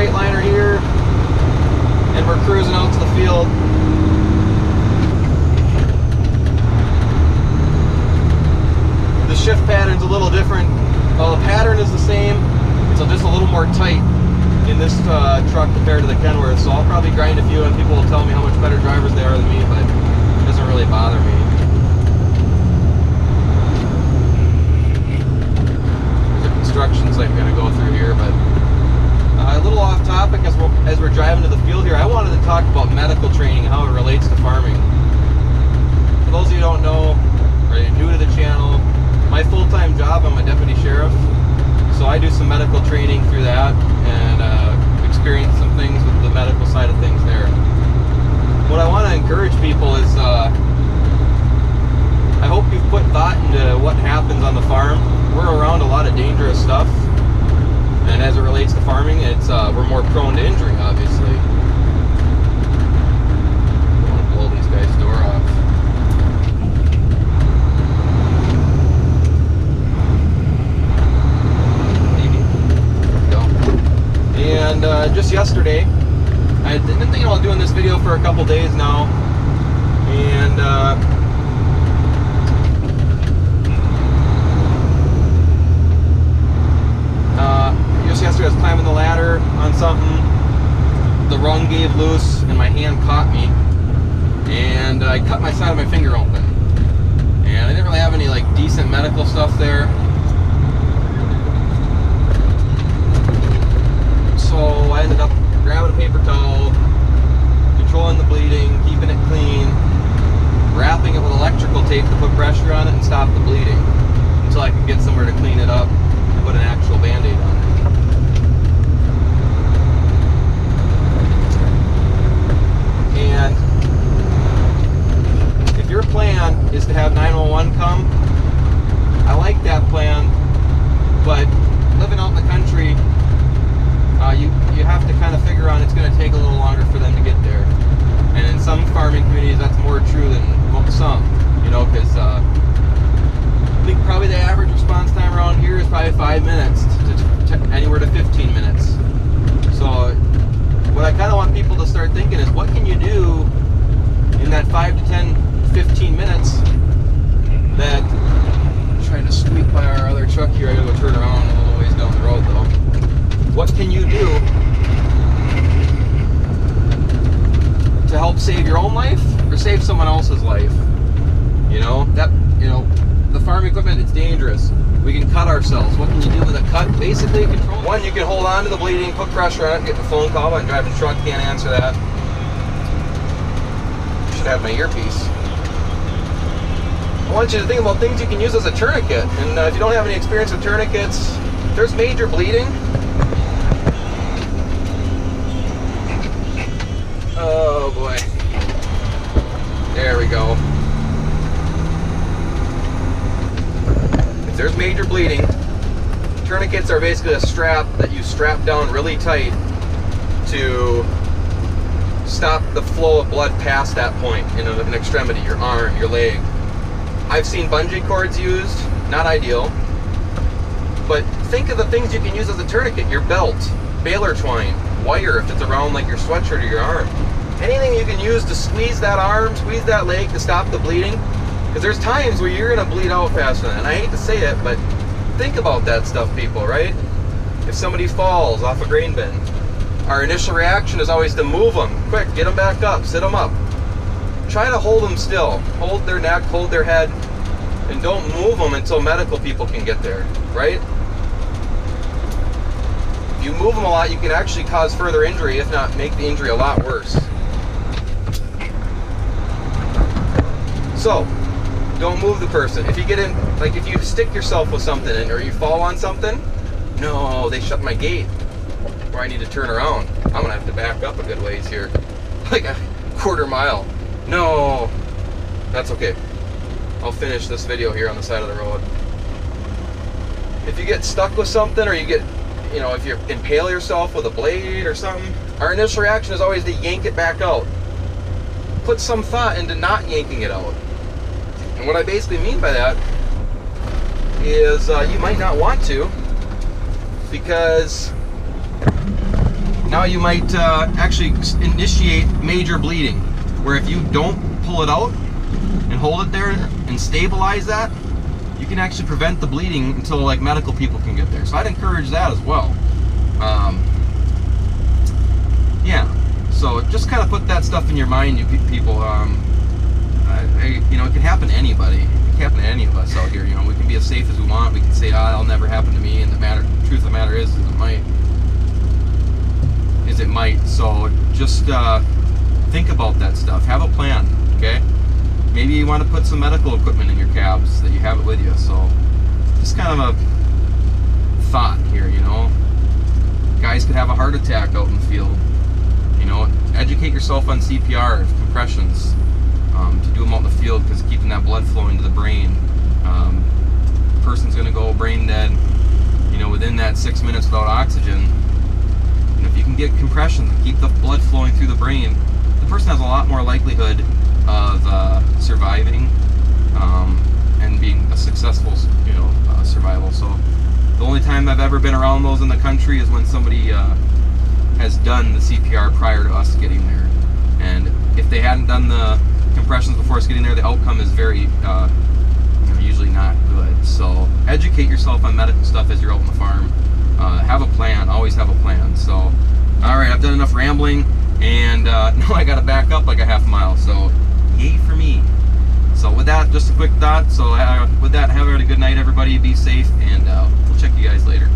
Freightliner here, and we're cruising out to the field. The shift pattern's a little different. Well, the pattern is the same, it's just a little more tight in this truck compared to the Kenworth, so I'll probably grind a few and people will tell me how much better drivers they are than me, but it doesn't really bother me. There's a construction site I'm going to go through here, but a little off topic as we're driving to the field here, I wanted to talk about medical training and how it relates to farming. For those of you who don't know, or you're new to the channel, my full-time job, I'm a deputy sheriff, so I do some medical training through that and experience some things with the medical side of things there. What I want to encourage people is, I hope you've put thought into what happens on the farm. We're around a lot of dangerous stuff, and as it relates to farming, it's we're more prone to injury, obviously. I want to blow these guys' door off. And just yesterday, I've been thinking about doing this video for a couple days now, and just yesterday I was climbing the ladder on something, the rung gave loose and my hand caught me, and I cut my side of my finger open, and I didn't really have any like decent medical stuff there. So I ended up grabbing a paper towel, controlling the bleeding, keeping it clean, wrapping it with electrical tape to put pressure on it and stop the bleeding until I could get somewhere to clean it up and put an actual Band-Aid on it. And if your plan is to have 911 come, I like that plan, but living out in the country, you have to kind of figure on it's going to take a little longer for them to get there. And in some farming communities, that's more true than some, you know, because I think probably the average response time around here is probably 5 minutes to anywhere to 15 minutes. So what I kind of want people to start thinking is, what can you do in that 5 to 10, 15 minutes that, I'm trying to squeak by our other truck here, I gotta go turn around a little ways down the road though. What can you do to help save your own life or save someone else's life? You know, the farm equipment, it's dangerous. We can cut ourselves. What can you do with a cut? Basically, control. One, you can hold on to the bleeding, put pressure on it, get the phone call. I'm driving a truck, can't answer that. I should have my earpiece. I want you to think about things you can use as a tourniquet. And if you don't have any experience with tourniquets, if there's major bleeding, oh boy. There we go. If there's major bleeding, tourniquets are basically a strap that you strap down really tight to stop the flow of blood past that point in an extremity, your arm, your leg. I've seen bungee cords used, not ideal. But think of the things you can use as a tourniquet. Your belt, baler twine, wire if it's around like your sweatshirt or your arm. Anything you can use to squeeze that arm, squeeze that leg to stop the bleeding. Because there's times where you're going to bleed out faster than that. And I hate to say it, but think about that stuff, people, right? If somebody falls off a grain bin, our initial reaction is always to move them. Quick, get them back up, sit them up. Try to hold them still. Hold their neck, hold their head, and don't move them until medical people can get there, right? If you move them a lot, you can actually cause further injury, if not make the injury a lot worse. So, don't move the person. If you get in, like if you stick yourself with something or you fall on something, no, they shut my gate where I need to turn around. I'm gonna have to back up a good ways here. Like a quarter mile. No, that's okay. I'll finish this video here on the side of the road. If you get stuck with something or you get, you know, if you impale yourself with a blade or something, our initial reaction is always to yank it back out. Put some thought into not yanking it out. And what I basically mean by that is you might not want to, because Now you might actually initiate major bleeding, where if you don't pull it out and hold it there and stabilize that, you can actually prevent the bleeding until like medical people can get there. So I'd encourage that as well. Yeah, so just kind of put that stuff in your mind, you people. You know, it can happen to anybody. It can happen to any of us out here. You know, we can be as safe as we want. We can say, "Ah, it'll never happen to me," and the truth of the matter is it might. It might. So just think about that stuff. Have a plan, okay? Maybe you want to put some medical equipment in your cabs that you have it with you. So just kind of a thought here, you know. Guys could have a heart attack out in the field. You know, educate yourself on CPR, compressions, to do them out in the field, because keeping that blood flowing to the brain. Person's going to go brain dead, you know, within that 6 minutes without oxygen. And if you can get compressions and keep the blood flowing through the brain, the person has a lot more likelihood of surviving and being a successful, you know, survival. So the only time I've ever been around those in the country is when somebody has done the CPR prior to us getting there. And if they hadn't done the compressions before us getting there, the outcome is very, usually not good. So educate yourself on medical stuff as you're out on the farm. Have a plan. Always have a plan. So, all right, I've done enough rambling, and now I got to back up like a half mile. So, yay for me. So with that, just a quick thought. So with that, have a good night, everybody. Be safe, and we'll check you guys later.